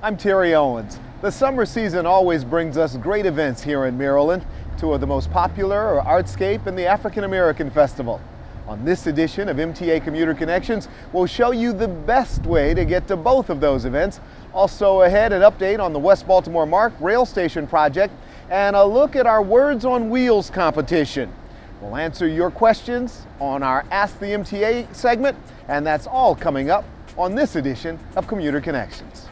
I'm Terry Owens. The summer season always brings us great events here in Maryland. Two of the most popular are Artscape and the African American Festival. On this edition of MTA Commuter Connections, we'll show you the best way to get to both of those events. Also ahead, an update on the West Baltimore MARC rail station project and a look at our Words on Wheels competition. We'll answer your questions on our Ask the MTA segment, and that's all coming up on this edition of Commuter Connections.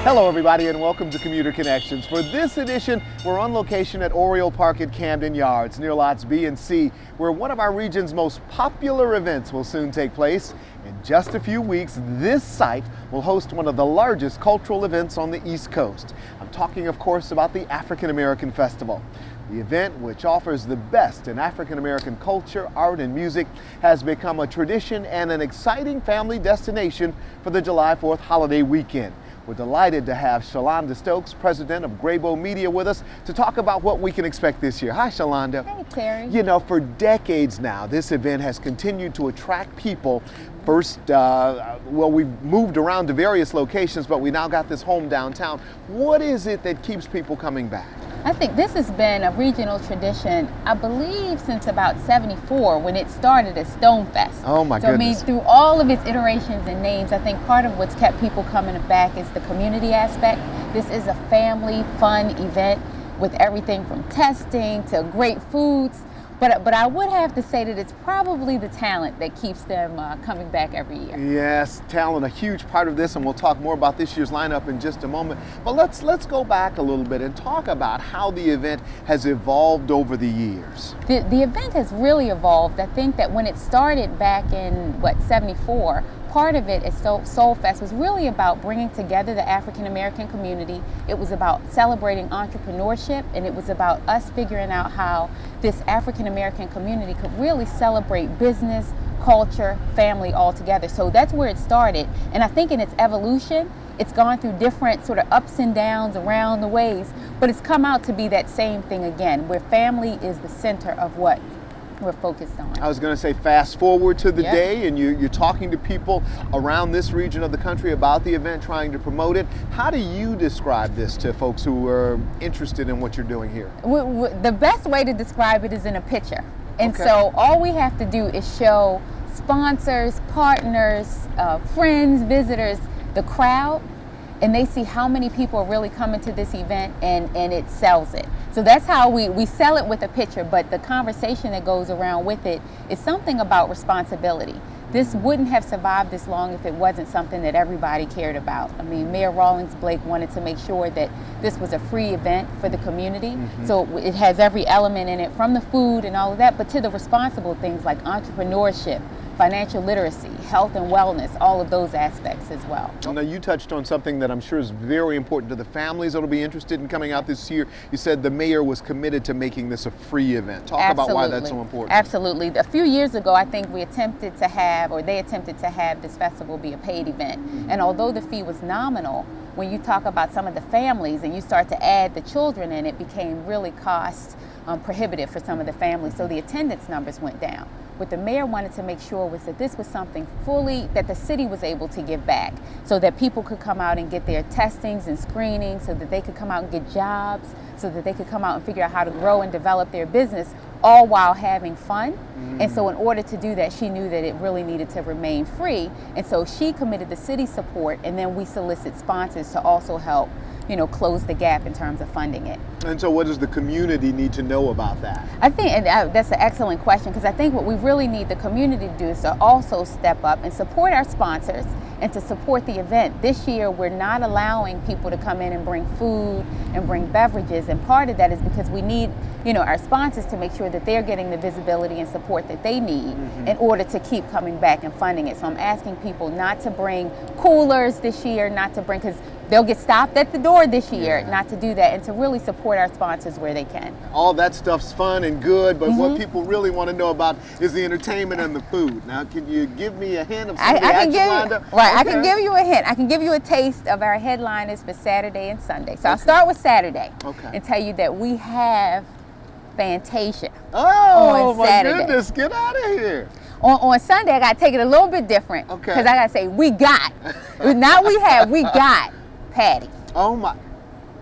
Hello everybody and welcome to Commuter Connections. For this edition, we're on location at Oriole Park at Camden Yards near lots B and C, where one of our region's most popular events will soon take place. In just a few weeks, this site will host one of the largest cultural events on the East Coast. I'm talking, of course, about the African American Festival. The event, which offers the best in African American culture, art, and music, has become a tradition and an exciting family destination for the July 4th holiday weekend. We're delighted to have Shelonda Stokes, president of Graybo Media, with us to talk about what we can expect this year. Hi, Shelonda. Hey, Terry. You know, for decades now, this event has continued to attract people. First, we've moved around to various locations, but we now got this home downtown. What is it that keeps people coming back? I think this has been a regional tradition, I believe, since about '74 when it started as Stone Fest. Oh my goodness. So I mean, through all of its iterations and names, I think part of what's kept people coming back is the community aspect. This is a family fun event with everything from testing to great foods. But I would have to say that it's probably the talent that keeps them coming back every year. Yes, talent, a huge part of this, and we'll talk more about this year's lineup in just a moment. But let's go back a little bit and talk about how the event has evolved over the years. The event has really evolved. I think that when it started back in, '74, part of it at Soul Fest was really about bringing together the African American community. It was about celebrating entrepreneurship, and it was about us figuring out how this African American community could really celebrate business, culture, family all together. So that's where it started. And I think in its evolution, it's gone through different sort of ups and downs around the ways, but it's come out to be that same thing again, where family is the center of what we're focused on. I was going to say, fast forward to the day, and you're talking to people around this region of the country about the event, trying to promote it. How do you describe this to folks who are interested in what you're doing here? The best way to describe it is in a picture. And so all we have to do is show sponsors, partners, friends, visitors, the crowd, and they see how many people are really coming to this event, and it sells it. So that's how we sell it with a picture, but the conversation that goes around with it is something about responsibility. This wouldn't have survived this long if it wasn't something that everybody cared about. I mean, Mayor Rawlings Blake wanted to make sure that this was a free event for the community. So it has every element in it, from the food and all of that, but to the responsible things like entrepreneurship, financial literacy, health and wellness, all of those aspects as well. Now, you touched on something that I'm sure is very important to the families that will be interested in coming out this year. You said the mayor was committed to making this a free event. Talk about why that's so important. Absolutely. A few years ago, I think they attempted to have this festival be a paid event. And although the fee was nominal, when you talk about some of the families and you start to add the children in, it became really cost prohibitive for some of the families. So the attendance numbers went down. What the mayor wanted to make sure was that this was something fully that the city was able to give back, so that people could come out and get their testings and screenings, so that they could come out and get jobs, so that they could come out and figure out how to grow and develop their business, all while having fun. And so in order to do that, she knew that it really needed to remain free. And so she committed the city support, and then we solicit sponsors to also help, close the gap in terms of funding it. And so what does the community need to know about that? I think, and that's an excellent question, because I think what we really need the community to do is to also step up and support our sponsors and to support the event. This year, we're not allowing people to come in and bring food and bring beverages, and part of that is because we need, our sponsors to make sure that they're getting the visibility and support that they need in order to keep coming back and funding it. So I'm asking people not to bring coolers this year, not to bring, because they'll get stopped at the door this year not to do that, and to really support our sponsors where they can. All that stuff's fun and good, but what people really want to know about is the entertainment and the food. Now, can you give me a hint of some of the acts lined up? I can give you a hint. I can give you a taste of our headliners for Saturday and Sunday. So I'll start with Saturday and tell you that we have Fantasia on my Saturday. goodness, get out of here. On Sunday, I got to take it a little bit different. Because I got to say, we got. Not we have, we got Patty. Oh my.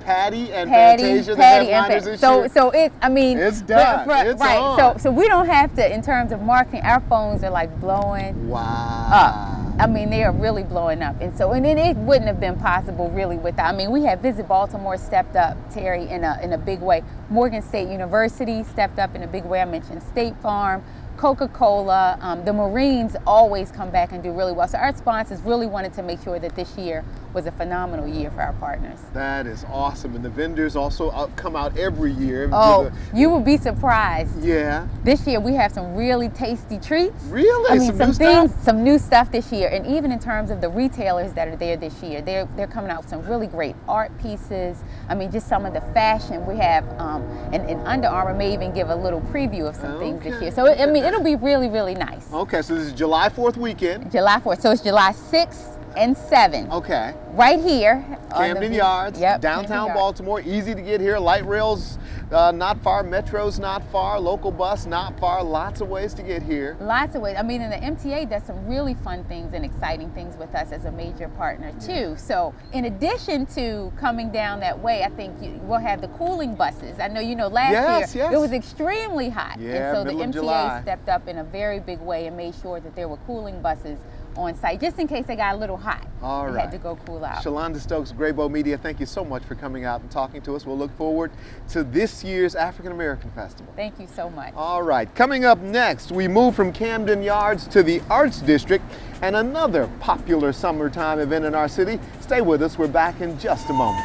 Patty and Fantasia, the headliners this year? So it's, I mean. It's done. It's on. So we don't have to, in terms of marketing, our phones are like blowing up. I mean, they are really blowing up. And then it wouldn't have been possible really without, I mean, we had Visit Baltimore stepped up, Terry, in a big way. Morgan State University stepped up in a big way. I mentioned State Farm, Coca-Cola, the Marines always come back and do really well. So our sponsors really wanted to make sure that this year was a phenomenal year for our partners. That is awesome. And the vendors also come out every year. Oh, you will be surprised. Yeah. This year we have some really tasty treats. Really? I mean, some new stuff this year. And even in terms of the retailers that are there this year, they're coming out with some really great art pieces. I mean, just some of the fashion we have. And Under Armour may even give a little preview of some things this year. So, I mean, it'll be really, really nice. Okay, so this is July 4th weekend. July 4th. So it's July 6th and 7th. Okay. Right here. Camden Yards, downtown Baltimore. Easy to get here. Light rails not far. Metro's not far. Local bus not far. Lots of ways to get here. Lots of ways. I mean, and the MTA does some really fun things and exciting things with us as a major partner too. So in addition to coming down that way, I think we'll have the cooling buses. I know last year it was extremely hot. Yeah, and so the MTA July. stepped up in a very big way and made sure that there were cooling buses on site, just in case they got a little hot. All right. They had to go cool out. Shelonda Stokes, Graybo Media, thank you so much for coming out and talking to us. We'll look forward to this year's African American Festival. Thank you so much. All right, coming up next, we move from Camden Yards to the Arts District and another popular summertime event in our city. Stay with us, we're back in just a moment.